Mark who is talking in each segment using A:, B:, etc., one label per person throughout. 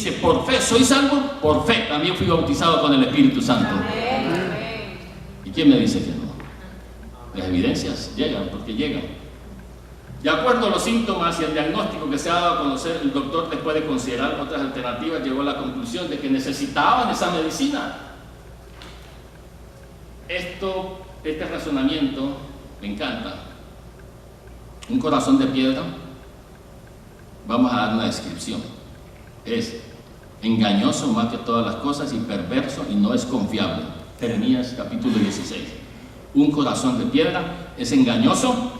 A: dice, por fe soy salvo, por fe también fui bautizado con el Espíritu Santo. ¿Y quién me dice que no? Las evidencias llegan, porque llegan. De acuerdo a los síntomas y el diagnóstico que se ha dado a conocer, el doctor, después de considerar otras alternativas, llegó a la conclusión de que necesitaban esa medicina. Este razonamiento me encanta. Un corazón de piedra, vamos a dar una descripción. Es engañoso más que todas las cosas y perverso y no es confiable. Jeremías capítulo 16. Un corazón de piedra es engañoso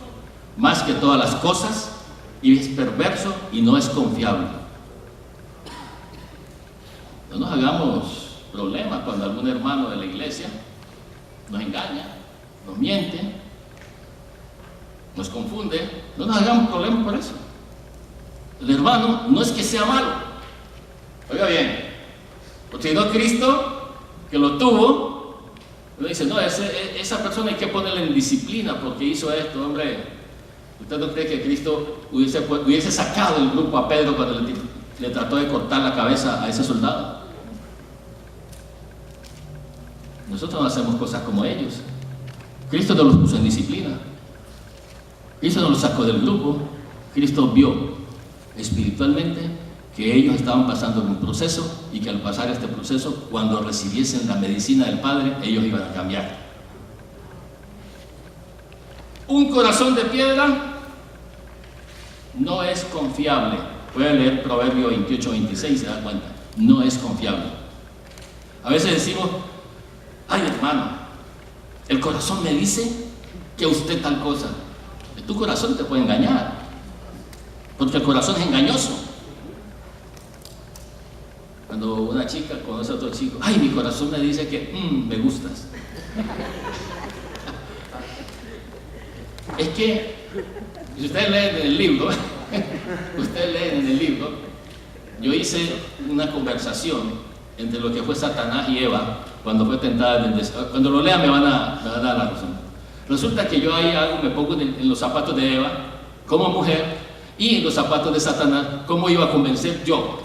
A: más que todas las cosas y es perverso y no es confiable. No nos hagamos problemas cuando algún hermano de la iglesia nos engaña, nos miente, nos confunde. No nos hagamos problemas por eso. El hermano no es que sea malo, oiga bien, porque si no Cristo, que lo tuvo, uno dice, no, esa persona hay que ponerle en disciplina porque hizo esto. Hombre, ¿usted no cree que Cristo hubiese sacado del grupo a Pedro cuando le trató de cortar la cabeza a ese soldado? Nosotros no hacemos cosas como ellos. Cristo no los puso en disciplina. Cristo no los sacó del grupo. Cristo vio espiritualmente que ellos estaban pasando un proceso y que al pasar este proceso, cuando recibiesen la medicina del Padre, ellos iban a cambiar. Un corazón de piedra no es confiable. Pueden leer Proverbio 28-26, se dan cuenta. No es confiable. A veces decimos, ay hermano, el corazón me dice que usted tal cosa. Tu corazón te puede engañar, porque el corazón es engañoso. Cuando una chica conoce a otro chico, ay, mi corazón me dice que me gustas. Es que, si ustedes leen en el libro, yo hice una conversación entre lo que fue Satanás y Eva cuando fue tentada en el desierto. Cuando lo lean me van a dar la razón. Resulta que yo ahí me pongo en los zapatos de Eva como mujer y en los zapatos de Satanás, cómo iba a convencer yo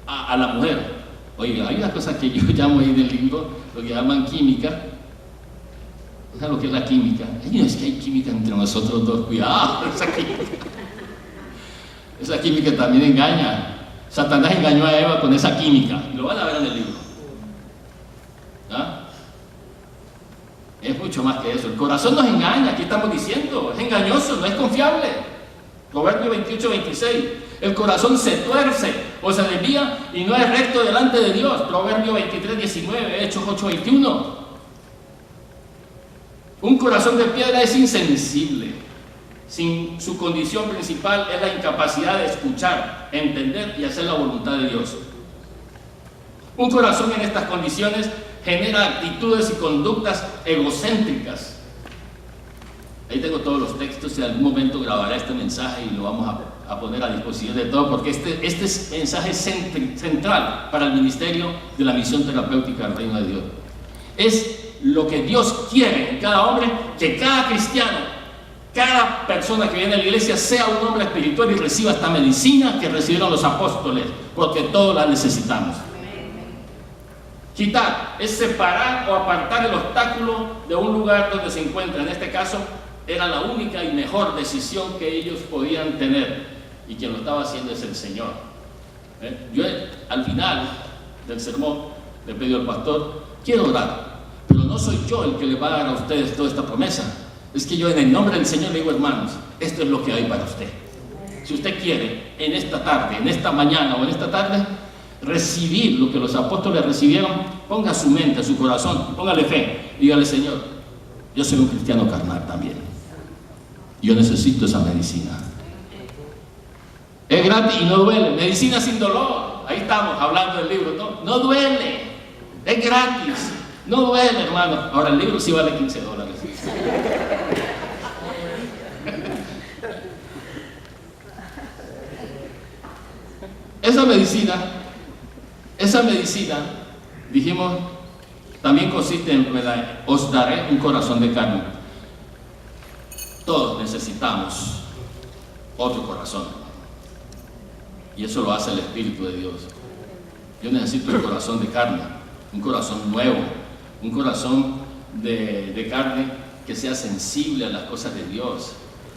A: a la mujer. Oye, hay una cosa que yo llamo ahí en el libro, lo que llaman química. ¿Sabes lo que es la química? Ay, no, es que hay química entre nosotros dos, cuidado, esa química también engaña. Satanás engañó a Eva con esa química, y lo van a ver en el libro. ¿Ah? Es mucho más que eso. El corazón nos engaña, aquí estamos diciendo, es engañoso, no es confiable. Proverbio 28-26. El corazón se tuerce o se desvía y no es recto delante de Dios. Proverbio 23-19, Hechos 8-21. Un corazón de piedra es insensible. Su condición principal es la incapacidad de escuchar, entender y hacer la voluntad de Dios. Un corazón en estas condiciones genera actitudes y conductas egocéntricas. Ahí tengo todos los textos, en algún momento grabaré este mensaje y lo vamos a poner a disposición de todos, porque este mensaje es central para el ministerio de la misión terapéutica del reino de Dios. Es lo que Dios quiere en cada hombre, que cada cristiano, cada persona que viene a la iglesia sea un hombre espiritual y reciba esta medicina que recibieron los apóstoles, porque todos la necesitamos. Quitar es separar o apartar el obstáculo de un lugar donde se encuentra. En este caso, era la única y mejor decisión que ellos podían tener, y quien lo estaba haciendo es el Señor. Yo al final del sermón le pedí al pastor, quiero orar, pero no soy yo el que le va a dar a ustedes toda esta promesa. Es que yo en el nombre del Señor le digo, hermanos, esto es lo que hay para usted. Si usted quiere en esta tarde, en esta mañana o en esta tarde recibir lo que los apóstoles recibieron, ponga su mente, su corazón, póngale fe, dígale, Señor, yo soy un cristiano carnal también, yo necesito esa medicina. Es gratis y no duele, medicina sin dolor. Ahí estamos hablando del libro, no duele, es gratis, no duele, hermano. Ahora el libro sí vale $15. Esa medicina, dijimos, también consiste en, os daré un corazón de carne. Todos necesitamos otro corazón, y eso lo hace el Espíritu de Dios. Yo necesito el corazón de carne, un corazón nuevo, un corazón de carne que sea sensible a las cosas de Dios,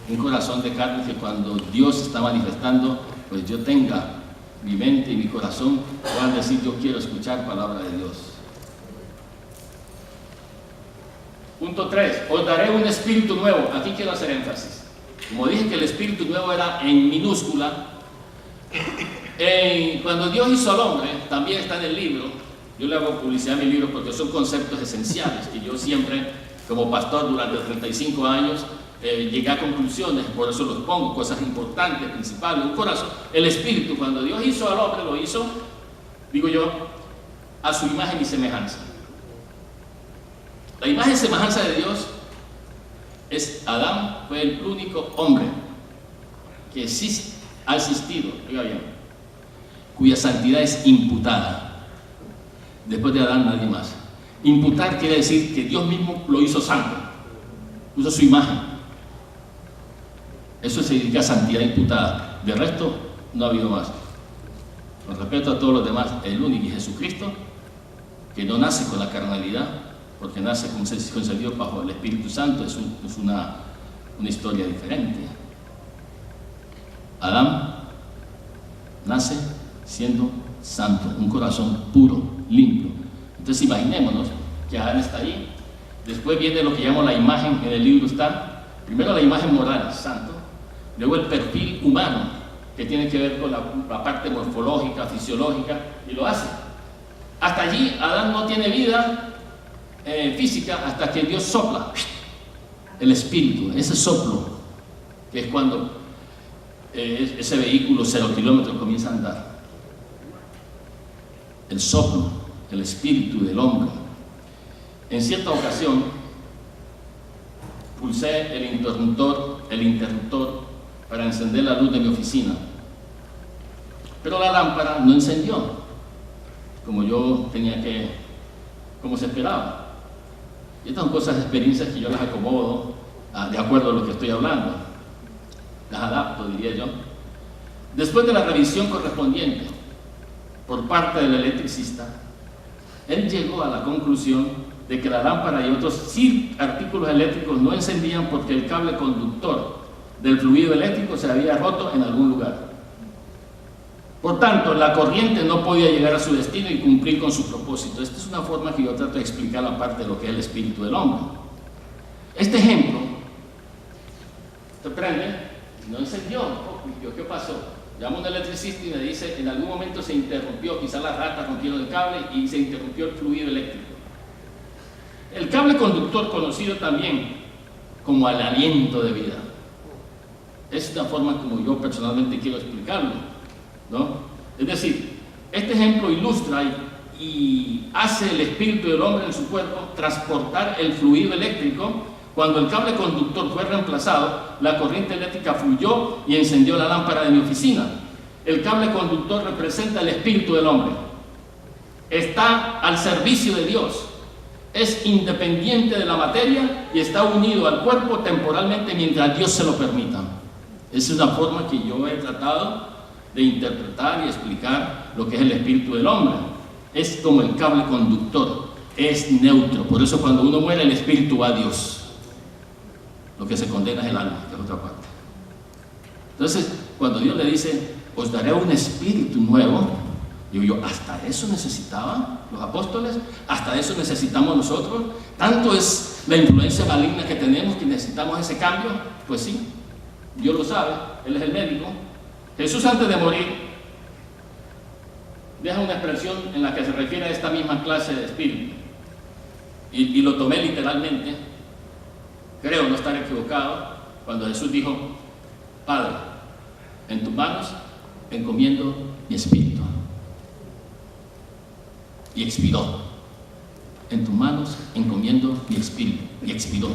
A: un corazón de carne que cuando Dios se está manifestando, pues yo tenga mi mente y mi corazón puedan decir: yo quiero escuchar palabra de Dios. Punto 3, os daré un espíritu nuevo. Aquí quiero hacer énfasis. Como dije que el espíritu nuevo era en minúscula, cuando Dios hizo al hombre, también está en el libro. Yo le hago publicidad a mi libro porque son conceptos esenciales que yo siempre, como pastor durante 35 años, llegué a conclusiones, por eso los pongo, cosas importantes, principales, un corazón. El espíritu, cuando Dios hizo al hombre, lo hizo, digo yo, a su imagen y semejanza. La imagen y semejanza de Dios es Adán, fue el único hombre que ha existido, oiga bien, cuya santidad es imputada. Después de Adán nadie más. Imputar quiere decir que Dios mismo lo hizo santo, puso su imagen. Eso significa santidad imputada. De resto no ha habido más. Con respeto a todos los demás, el único es Jesucristo, que no nace con la carnalidad, porque nace concebido bajo el Espíritu Santo. Es una historia diferente. Adán nace siendo santo, un corazón puro, limpio. Entonces imaginémonos que Adán está ahí. Después viene lo que llamo la imagen, en el libro está, primero la imagen moral, santo, luego el perfil humano, que tiene que ver con la parte morfológica, fisiológica, y lo hace. Hasta allí Adán no tiene vida física hasta que Dios sopla el espíritu, ese soplo, que es cuando ese vehículo 0 kilómetros comienza a andar. El soplo, el espíritu del hombre. En cierta ocasión pulsé el interruptor para encender la luz de mi oficina, pero la lámpara no encendió como yo tenía que, como se esperaba. Y estas son cosas, experiencias que yo las acomodo de acuerdo a lo que estoy hablando, las adapto, diría yo. Después de la revisión correspondiente por parte del electricista, él llegó a la conclusión de que la lámpara y otros artículos eléctricos no encendían porque el cable conductor del fluido eléctrico se había roto en algún lugar. Por tanto, la corriente no podía llegar a su destino y cumplir con su propósito. Esta es una forma que yo trato de explicar la parte de lo que es el espíritu del hombre. Este ejemplo, ¿te prende? No encendió. ¿Qué pasó? Llamo a un electricista y me dice: en algún momento se interrumpió, quizá la rata rompieron el cable y se interrumpió el fluido eléctrico. El cable conductor, conocido también como el aliento de vida, es una forma como yo personalmente quiero explicarlo, ¿no? Es decir, este ejemplo ilustra y hace el espíritu del hombre en su cuerpo transportar el fluido eléctrico. Cuando el cable conductor fue reemplazado, la corriente eléctrica fluyó y encendió la lámpara de mi oficina. El cable conductor representa el espíritu del hombre. Está al servicio de Dios. Es independiente de la materia y está unido al cuerpo temporalmente mientras Dios se lo permita. Esa es una forma que yo he tratado de interpretar y explicar lo que es el espíritu del hombre. Es como el cable conductor, es neutro. Por eso cuando uno muere, el espíritu va a Dios. Lo que se condena es el alma, que es otra parte. Entonces, cuando Dios le dice: os daré un espíritu nuevo, digo yo, ¿hasta eso necesitaban los apóstoles? ¿Hasta eso necesitamos nosotros? ¿Tanto es la influencia maligna que tenemos que necesitamos ese cambio? Pues sí, Dios lo sabe, Él es el médico. Jesús, antes de morir, deja una expresión en la que se refiere a esta misma clase de espíritu, y lo tomé literalmente. Creo no estar equivocado cuando Jesús dijo: Padre, en tus manos encomiendo mi espíritu. Y expiró. En tus manos encomiendo mi espíritu. Y expiró.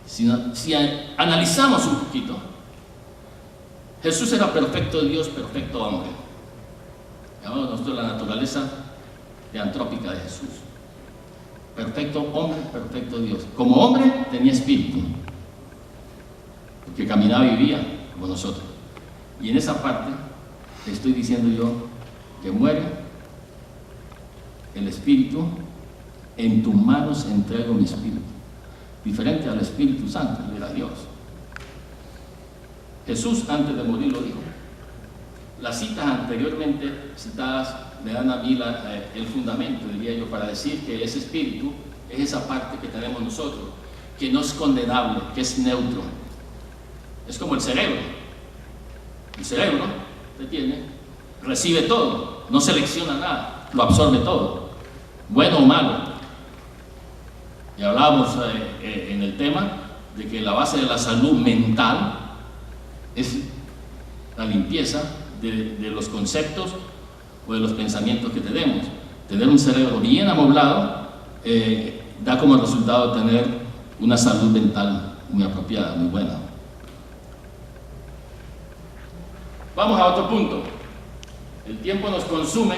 A: Si analizamos un poquito, Jesús era perfecto Dios, perfecto hombre. Llamamos nosotros la naturaleza teantrópica de Jesús. Perfecto hombre, perfecto Dios. Como hombre tenía espíritu, porque caminaba y vivía como nosotros. Y en esa parte le estoy diciendo yo: que muere, el Espíritu, en tus manos entrego mi Espíritu. Diferente al Espíritu Santo, era Dios. Jesús antes de morir lo dijo. Las citas anteriormente citadas me dan a mí el fundamento, diría yo, para decir que ese Espíritu es esa parte que tenemos nosotros, que no es condenable, que es neutro. Es como el cerebro. El cerebro que tiene, recibe todo, no selecciona nada, lo absorbe todo, bueno o malo. Y hablábamos en el tema de que la base de la salud mental es la limpieza de los conceptos o de los pensamientos que tenemos. Tener un cerebro bien amoblado da como resultado tener una salud mental muy apropiada, muy buena. Vamos a otro punto. El tiempo nos consume,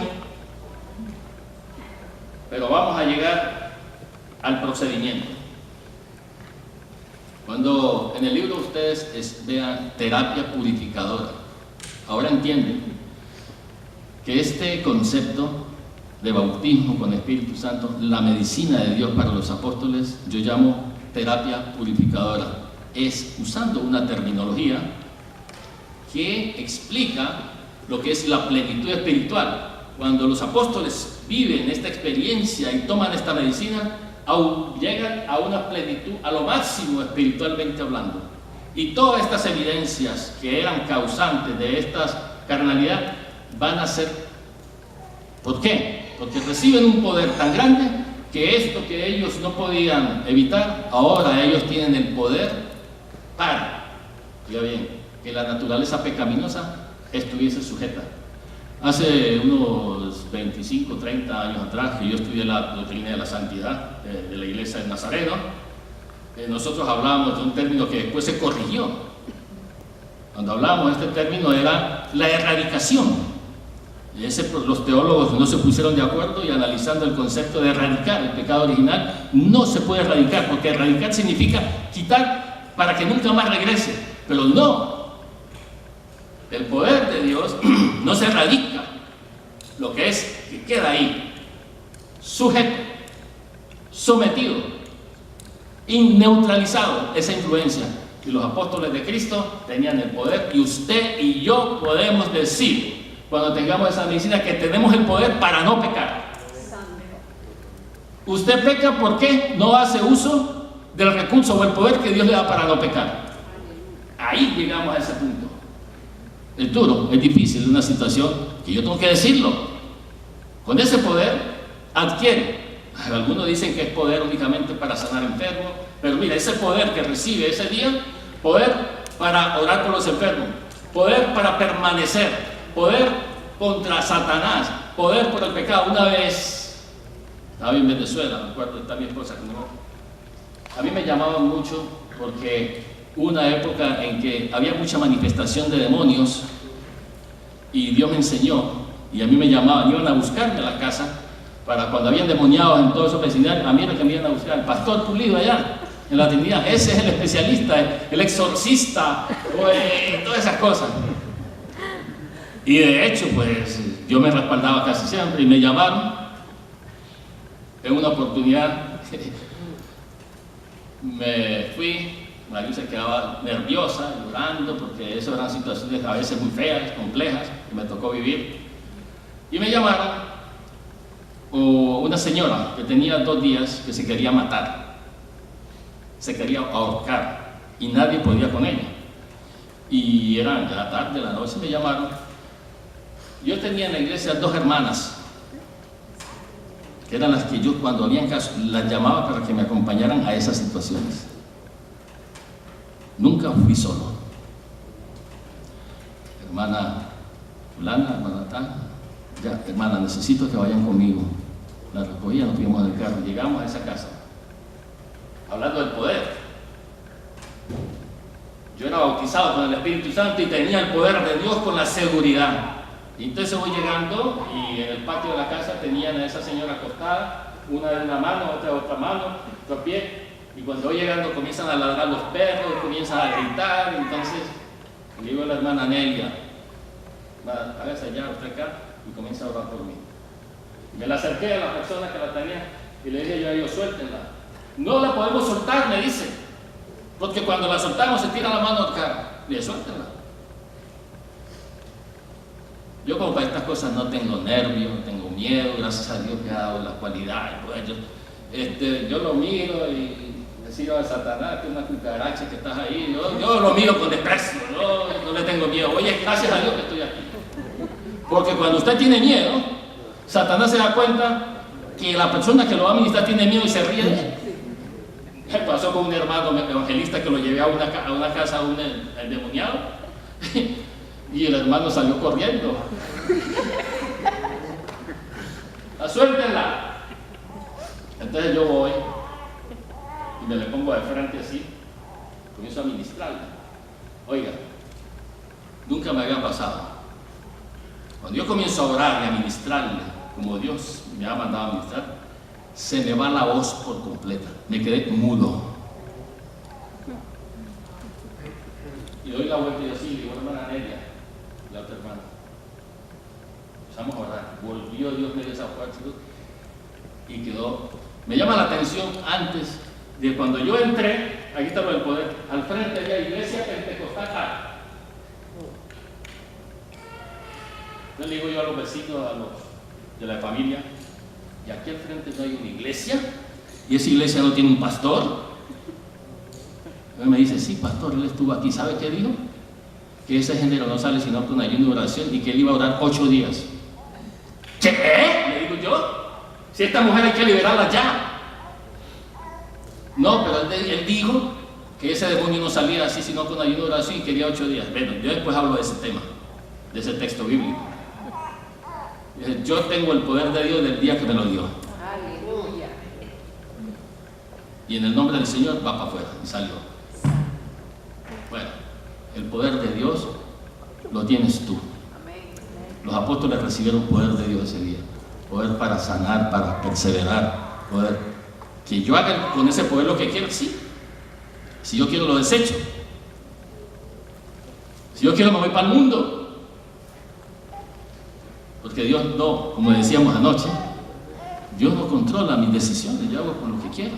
A: pero vamos a llegar al procedimiento. Cuando en el libro ustedes vean terapia purificadora, ahora entienden que este concepto de bautismo con Espíritu Santo, la medicina de Dios para los apóstoles, yo llamo terapia purificadora. Es usando una terminología que explica lo que es la plenitud espiritual. Cuando los apóstoles viven esta experiencia y toman esta medicina, llegan a una plenitud, a lo máximo espiritualmente hablando. Y todas estas evidencias que eran causantes de esta carnalidad van a ser. ¿Por qué? Porque reciben un poder tan grande que esto que ellos no podían evitar, ahora ellos tienen el poder para, ya bien, que la naturaleza pecaminosa estuviese sujeta. Hace unos 25, 30 años atrás, que yo estudié la doctrina de la santidad de la iglesia de Nazareno, nosotros hablábamos de un término que después se corrigió. Cuando hablábamos de este término era la erradicación. Los teólogos no se pusieron de acuerdo y analizando el concepto de erradicar el pecado original, no se puede erradicar, porque erradicar significa quitar para que nunca más regrese, pero no. El poder de Dios no se erradica, lo que es que queda ahí, sujeto, sometido, inneutralizado esa influencia. Y los apóstoles de Cristo tenían el poder, y usted y yo podemos decir, cuando tengamos esa medicina, que tenemos el poder para no pecar. Usted peca porque no hace uso del recurso o el poder que Dios le da para no pecar. Ahí llegamos a ese punto. Es duro, es difícil, es una situación que yo tengo que decirlo. Con ese poder adquiere. Algunos dicen que es poder únicamente para sanar enfermos, pero mira, ese poder que recibe ese día, poder para orar por los enfermos, poder para permanecer, poder contra Satanás, poder por el pecado. Una vez estaba en Venezuela, me acuerdo, está mi esposa conmigo. A mí me llamaban mucho porque hubo una época en que había mucha manifestación de demonios y Dios me enseñó, y a mí me llamaban, iban a buscarme a la casa para cuando habían demoniados en todos esos vecindarios. A mí era que me iban a buscar, el pastor Pulido allá en la Trinidad, ese es el especialista, el exorcista, todas esas cosas. Y de hecho, pues yo me respaldaba casi siempre y me llamaron en una oportunidad. Me fui. María se quedaba nerviosa, llorando, porque eso eran situaciones a veces muy feas, complejas, que me tocó vivir. Y me llamaron una señora que tenía 2 días que se quería matar, se quería ahorcar, y nadie podía con ella. Y era ya tarde, la noche, me llamaron. Yo tenía en la iglesia 2 hermanas, que eran las que yo, cuando había casos, las llamaba para que me acompañaran a esas situaciones. Nunca fui solo. Hermana fulana, hermana tal, ya, hermana, necesito que vayan conmigo. La recogía, nos fuimos en el carro, llegamos a esa casa. Hablando del poder. Yo era bautizado con el Espíritu Santo y tenía el poder de Dios con la seguridad. Y entonces voy llegando y en el patio de la casa tenían a esa señora acostada, una de una mano, otra de otra mano, otro pie. Y cuando voy llegando comienzan a ladrar los perros, comienzan a gritar. Entonces le digo a la hermana Nelia, hágase allá, usted acá. y comienza a orar por mí. Me la acerqué a la persona que la tenía y le dije yo a ellos, suéltenla. No la podemos soltar, me dice, porque cuando la soltamos se tira la mano al carro. Le dije, suéltenla. Yo como para estas cosas no tengo nervios, no tengo miedo, gracias a Dios me ha dado la cualidad. Pues yo lo miro y decía a Satanás que es una cucaracha que estás ahí, yo lo miro con desprecio, no le tengo miedo. Oye, gracias a Dios que estoy aquí. Porque cuando usted tiene miedo, Satanás se da cuenta que la persona que lo va a ministrar tiene miedo y se ríe de él. Me pasó con un hermano evangelista que lo llevé a una casa a un endemoniado y el hermano salió corriendo. Suéltenla. Entonces yo voy y me le pongo de frente así, comienzo a ministrarle. Oiga, nunca me había pasado. Cuando yo comienzo a orar y a ministrarle, como Dios me ha mandado a ministrar, se me va la voz por completa. Me quedé mudo. Y doy la vuelta y yo sí, digo, hermana Nelia, la otra hermana. Empezamos a orar. Volvió Dios medio esa fuerza y quedó. Me llama la atención antes de cuando yo entré, aquí está lo del poder, al frente de la iglesia pentecostal. Yo le digo yo a los vecinos, de la familia, y aquí al frente no hay una iglesia, y esa iglesia no tiene un pastor. Él me dice, sí, pastor, él estuvo aquí. ¿Sabe qué dijo? Que ese género no sale sino con ayuno y oración y que él iba a orar 8 días. ¿Qué? Le digo yo, si esta mujer hay que liberarla ya. No, pero él dijo que ese demonio no salía así sino con ayuno y oración y quería 8 días. Bueno, yo después hablo de ese tema, de ese texto bíblico. Yo tengo el poder de Dios del día que me lo dio. Aleluya. Y en el nombre del Señor va para afuera y salió. Bueno, el poder de Dios lo tienes tú. Los apóstoles recibieron poder de Dios ese día. Poder para sanar, para perseverar. Poder que yo haga con ese poder lo que quiero, sí. Si yo quiero lo desecho. Si yo quiero me voy para el mundo. Porque Dios no, como decíamos anoche, Dios no controla mis decisiones, yo hago con lo que quiera.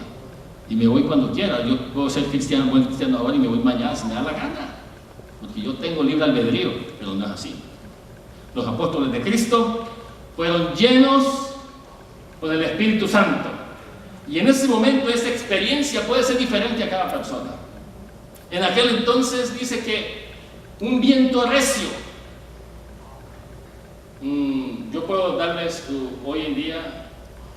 A: Y me voy cuando quiera. Yo puedo ser cristiano, buen cristiano ahora y me voy mañana si me da la gana. Porque yo tengo libre albedrío, pero no es así. Los apóstoles de Cristo fueron llenos con el Espíritu Santo. Y en ese momento esa experiencia puede ser diferente a cada persona. En aquel entonces dice que un viento recio. Yo puedo darles hoy en día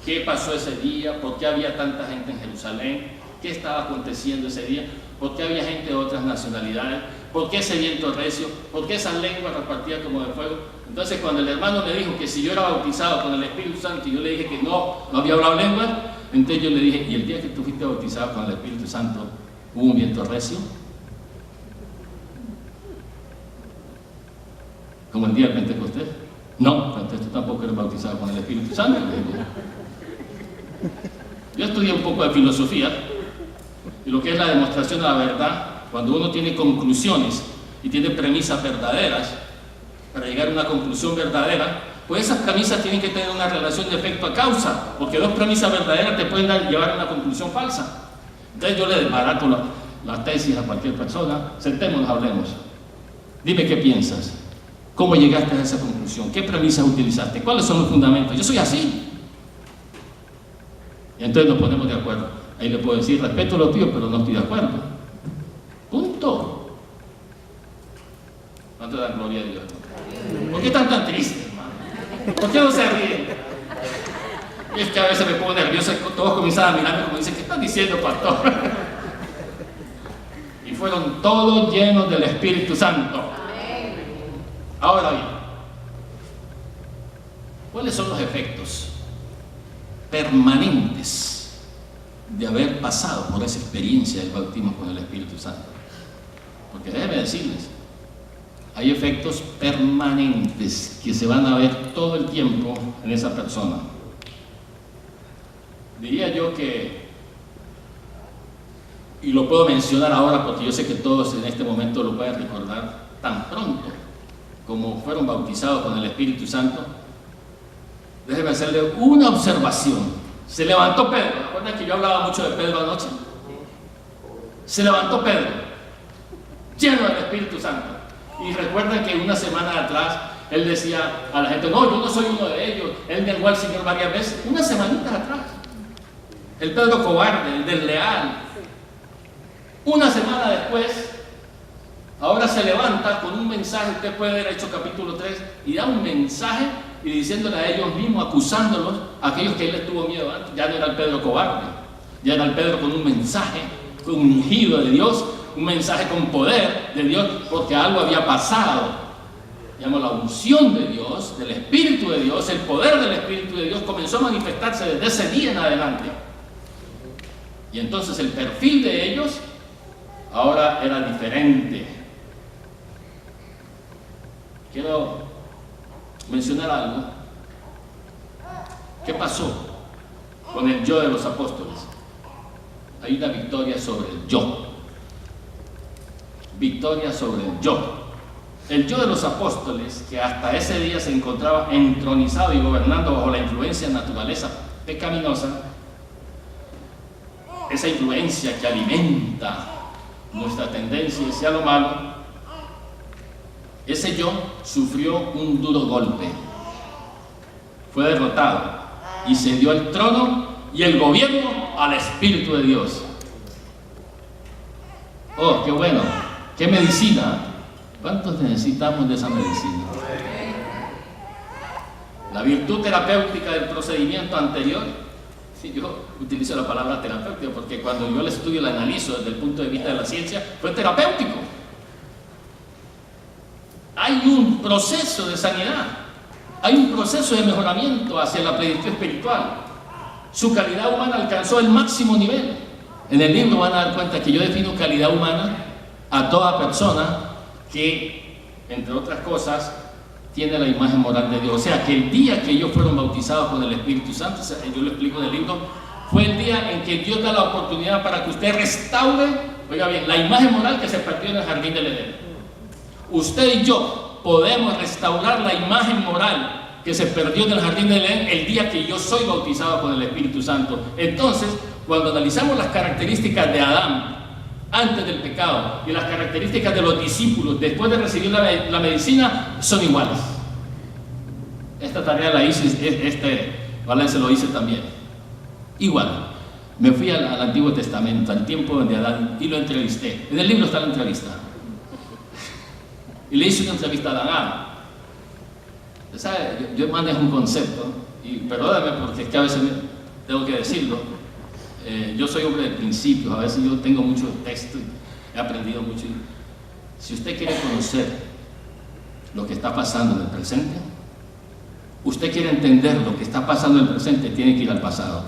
A: qué pasó ese día, por qué había tanta gente en Jerusalén, qué estaba aconteciendo ese día, por qué había gente de otras nacionalidades, por qué ese viento recio, por qué esas lenguas repartidas como de fuego. Entonces cuando el hermano me dijo que si yo era bautizado con el Espíritu Santo y yo le dije que no había hablado lenguas, entonces yo le dije, ¿y el día que tú fuiste bautizado con el Espíritu Santo hubo un viento recio? Como el día del Pentecostés. No, entonces tú tampoco eres bautizado con el Espíritu Santo. Yo estudié un poco de filosofía y lo que es la demostración de la verdad, cuando uno tiene conclusiones y tiene premisas verdaderas, para llegar a una conclusión verdadera, pues esas premisas tienen que tener una relación de efecto a causa, porque 2 premisas verdaderas te pueden llevar a una conclusión falsa. Entonces yo le desbarato la tesis a cualquier persona, sentémonos, hablemos. Dime qué piensas. ¿Cómo llegaste a esa conclusión? ¿Qué premisas utilizaste? ¿Cuáles son los fundamentos? Yo soy así. Y entonces nos ponemos de acuerdo. Ahí le puedo decir, respeto lo tuyo, pero no estoy de acuerdo. Punto. ¿Cuánto dan gloria a Dios? ¿Por qué están tan tristes, hermano? ¿Por qué no se ríen? Y es que a veces me pongo nervioso y todos comienzan a mirarme como dicen, ¿qué están diciendo, pastor? Y fueron todos llenos del Espíritu Santo. Ahora bien, ¿cuáles son los efectos permanentes de haber pasado por esa experiencia del bautismo con el Espíritu Santo? Porque déjenme decirles, hay efectos permanentes que se van a ver todo el tiempo en esa persona. Diría yo que, y lo puedo mencionar ahora porque yo sé que todos en este momento lo pueden recordar, tan pronto como fueron bautizados con el Espíritu Santo, déjeme hacerle una observación. Se levantó Pedro. ¿Recuerdan que yo hablaba mucho de Pedro anoche? Se levantó Pedro, lleno del Espíritu Santo. Y recuerdan que una semana atrás él decía a la gente: no, yo no soy uno de ellos. Él negó al Señor varias veces. Unas semanitas atrás. El Pedro cobarde, el desleal. Una semana después, ahora se levanta con un mensaje. Usted puede ver Hechos capítulo 3 y da un mensaje y diciéndole a ellos mismos, acusándolos, a aquellos que él les tuvo miedo antes. Ya no era el Pedro cobarde, ya era el Pedro con un mensaje, con un ungido de Dios, un mensaje con poder de Dios, porque algo había pasado. Digamos, la unción de Dios, del Espíritu de Dios, el poder del Espíritu de Dios comenzó a manifestarse desde ese día en adelante. Y entonces el perfil de ellos ahora era diferente. Quiero mencionar algo. ¿Qué pasó con el yo de los apóstoles? Hay una victoria sobre el yo. Victoria sobre el yo. El yo de los apóstoles, que hasta ese día se encontraba entronizado y gobernando bajo la influencia de naturaleza pecaminosa, esa influencia que alimenta nuestra tendencia hacia lo malo, ese yo sufrió un duro golpe, fue derrotado y se dio el trono y el gobierno al Espíritu de Dios. Oh, qué bueno, qué medicina. ¿Cuántos necesitamos de esa medicina? La virtud terapéutica del procedimiento anterior. Sí, yo utilizo la palabra terapéutica porque cuando yo el estudio, la analizo desde el punto de vista de la ciencia, fue terapéutico. Hay un proceso de sanidad, hay un proceso de mejoramiento hacia la plenitud espiritual. Su calidad humana alcanzó el máximo nivel. En el libro van a dar cuenta que yo defino calidad humana a toda persona que, entre otras cosas, tiene la imagen moral de Dios. O sea, que el día que ellos fueron bautizados con el Espíritu Santo, yo lo explico en el libro, fue el día en que Dios da la oportunidad para que usted restaure, oiga bien, la imagen moral que se perdió en el jardín del Edén. Usted y yo podemos restaurar la imagen moral que se perdió en el jardín del Edén el día que yo soy bautizado con el Espíritu Santo. Entonces, cuando analizamos las características de Adán antes del pecado y las características de los discípulos después de recibir la medicina, son iguales. Esta tarea la hice, Valencia lo hice también. Igual. Me fui al Antiguo Testamento, al tiempo de Adán, y lo entrevisté. En el libro está la entrevista. Y le hice una entrevista a Adán. ¿Sabe? Yo manejo un concepto, y perdóname porque es que a veces tengo que decirlo. Yo soy hombre de principios, a veces yo tengo mucho texto y he aprendido mucho. Si usted quiere conocer lo que está pasando en el presente, usted quiere entender lo que está pasando en el presente, tiene que ir al pasado.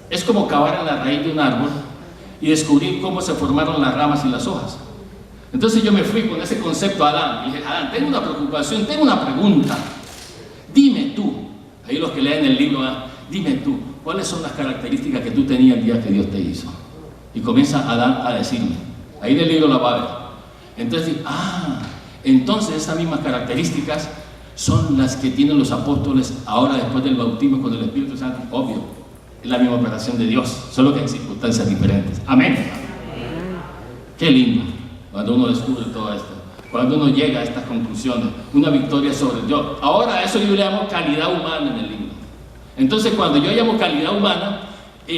A: Es como cavar en la raíz de un árbol y descubrir cómo se formaron las ramas y las hojas. Entonces yo me fui con ese concepto a Adán y dije: Adán, tengo una preocupación, tengo una pregunta. Dime tú, ahí los que leen el libro, dime tú, ¿cuáles son las características que tú tenías el día que Dios te hizo? Y comienza Adán a decirme. Ahí en el libro la va a ver. Entonces, entonces esas mismas características son las que tienen los apóstoles ahora después del bautismo con el Espíritu Santo. Obvio, es la misma operación de Dios, solo que en circunstancias diferentes. Amén. Qué lindo cuando uno descubre todo esto, cuando uno llega a estas conclusiones, una victoria sobre Dios. Ahora a eso yo le llamo calidad humana en el libro. Entonces, cuando yo llamo calidad humana,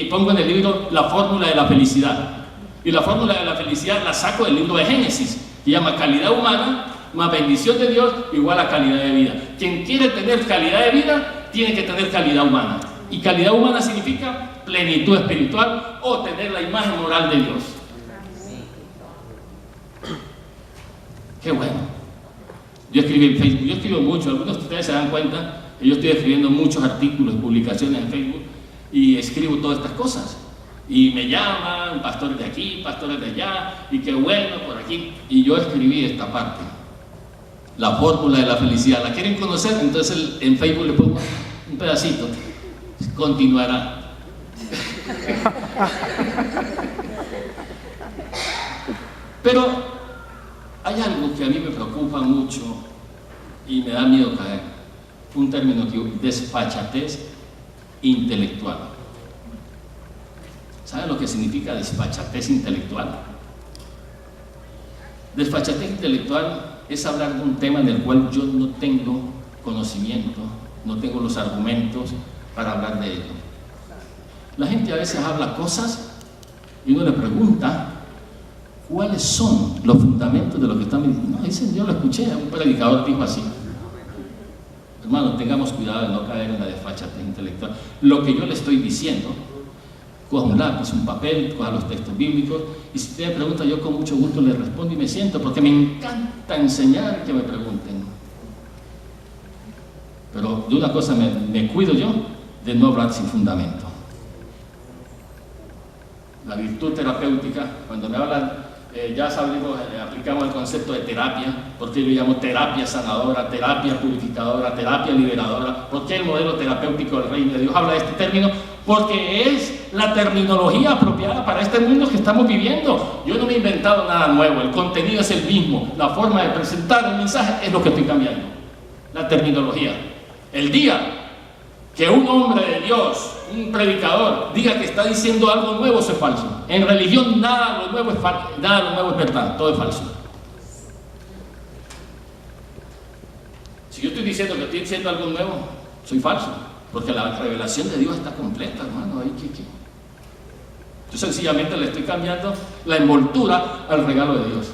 A: pongo en el libro la fórmula de la felicidad. Y la fórmula de la felicidad la saco del libro de Génesis, que llama calidad humana más bendición de Dios igual a calidad de vida. Quien quiere tener calidad de vida, tiene que tener calidad humana. Y calidad humana significa plenitud espiritual o tener la imagen moral de Dios. Qué bueno. Yo escribí en Facebook, yo escribo mucho, algunos de ustedes se dan cuenta que yo estoy escribiendo muchos artículos, publicaciones en Facebook y escribo todas estas cosas. Y me llaman pastores de aquí, pastores de allá, y qué bueno por aquí. Y yo escribí esta parte, la fórmula de la felicidad. ¿La quieren conocer? Entonces en Facebook le pongo un pedacito. Continuará. Pero hay algo que a mí me preocupa mucho y me da miedo caer. un término que desfachatez intelectual. ¿Sabe lo que significa desfachatez intelectual? Desfachatez intelectual es hablar de un tema en el cual yo no tengo conocimiento, no tengo los argumentos para hablar de ello. La gente a veces habla cosas y uno le pregunta cuáles son los fundamentos de lo que están diciendo. No, dicen, yo lo escuché, un predicador dijo así. Hermanos, tengamos cuidado de no caer en la desfachatez intelectual. Lo que yo le estoy diciendo, coja un lápiz, un papel, coja los textos bíblicos, y si usted me pregunta, yo con mucho gusto le respondo y me siento, porque me encanta enseñar que me pregunten. Pero de una cosa me cuido yo, de no hablar sin fundamento. La virtud terapéutica, cuando me hablan, ya sabemos, aplicamos el concepto de terapia. ¿Por qué lo llamo terapia sanadora, terapia purificadora, terapia liberadora? ¿Por qué el modelo terapéutico del Reino de Dios habla de este término? Porque es la terminología apropiada para este mundo que estamos viviendo. Yo no me he inventado nada nuevo, el contenido es el mismo, la forma de presentar el mensaje es lo que estoy cambiando, la terminología. El día que un hombre de Dios, un predicador, diga que está diciendo algo nuevo, eso es falso. En religión nada de lo nuevo es verdad, todo es falso. Si yo estoy diciendo que estoy diciendo algo nuevo, soy falso, porque la revelación de Dios está completa, hermano. Yo sencillamente le estoy cambiando la envoltura al regalo de Dios,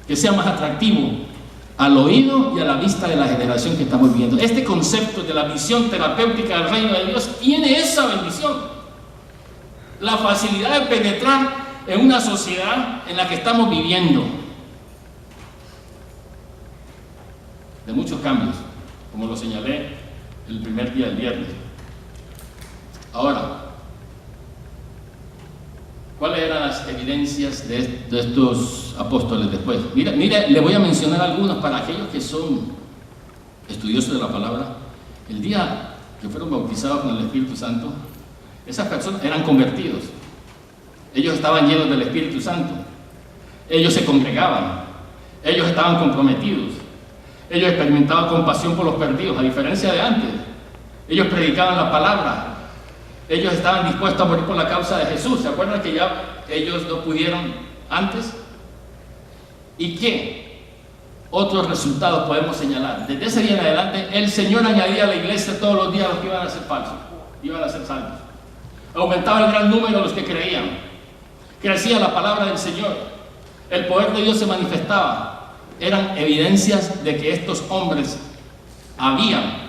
A: que sea más atractivo al oído y a la vista de la generación que estamos viviendo. Este concepto de la visión terapéutica del Reino de Dios tiene esa bendición, la facilidad de penetrar en una sociedad en la que estamos viviendo, de muchos cambios, como lo señalé el primer día del viernes. Ahora, ¿cuáles eran las evidencias de estos apóstoles después? Mire, le voy a mencionar algunas para aquellos que son estudiosos de la palabra. El día que fueron bautizados con el Espíritu Santo, esas personas eran convertidos. Ellos estaban llenos del Espíritu Santo. Ellos se congregaban. Ellos estaban comprometidos. Ellos experimentaban compasión por los perdidos, a diferencia de antes. Ellos predicaban la palabra. Ellos estaban dispuestos a morir por la causa de Jesús. ¿Se acuerdan que ya ellos no pudieron antes? ¿Y qué otros resultados podemos señalar? Desde ese día en adelante, el Señor añadía a la iglesia todos los días los que iban a ser falsos, iban a ser salvos. Aumentaba el gran número de los que creían. Crecía la palabra del Señor. El poder de Dios se manifestaba. Eran evidencias de que estos hombres habían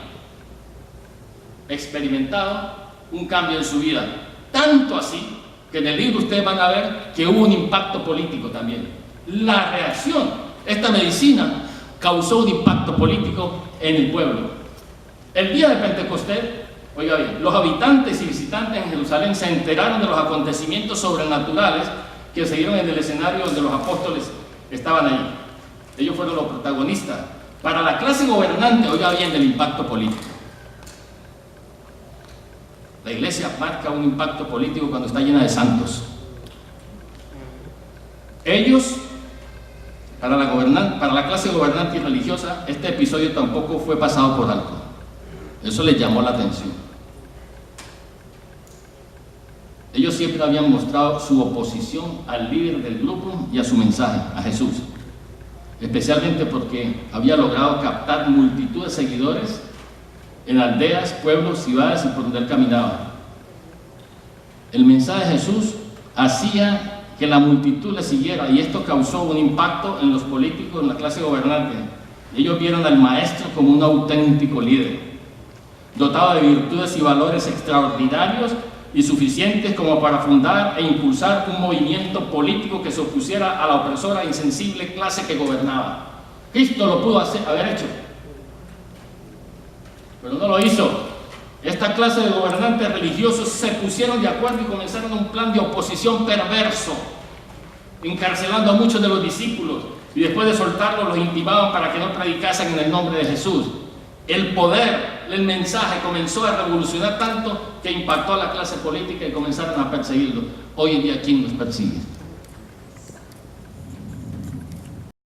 A: experimentado un cambio en su vida, tanto así que en el libro ustedes van a ver que hubo un impacto político también. La reacción, esta medicina causó un impacto político en el pueblo. El día de Pentecostés, oiga bien, los habitantes y visitantes en Jerusalén se enteraron de los acontecimientos sobrenaturales que se dieron en el escenario donde los apóstoles estaban ahí. Ellos fueron los protagonistas. Para la clase gobernante, oiga bien, del impacto político. La iglesia marca un impacto político cuando está llena de santos. Ellos, para la clase gobernante y religiosa, este episodio tampoco fue pasado por alto. Eso les llamó la atención. Ellos siempre habían mostrado su oposición al líder del grupo y a su mensaje, a Jesús. Especialmente porque había logrado captar multitud de seguidores en aldeas, pueblos, ciudades y por donde él caminaba. El mensaje de Jesús hacía que la multitud le siguiera y esto causó un impacto en los políticos, en la clase gobernante. Ellos vieron al maestro como un auténtico líder, dotado de virtudes y valores extraordinarios y suficientes como para fundar e impulsar un movimiento político que se opusiera a la opresora e insensible clase que gobernaba. Cristo lo pudo haber hecho, pero no lo hizo. Esta clase de gobernantes religiosos se pusieron de acuerdo y comenzaron un plan de oposición perverso, encarcelando a muchos de los discípulos y después de soltarlos los intimaban para que no predicasen en el nombre de Jesús. El poder, el mensaje comenzó a revolucionar tanto que impactó a la clase política y comenzaron a perseguirlo. Hoy en día, ¿quién nos persigue?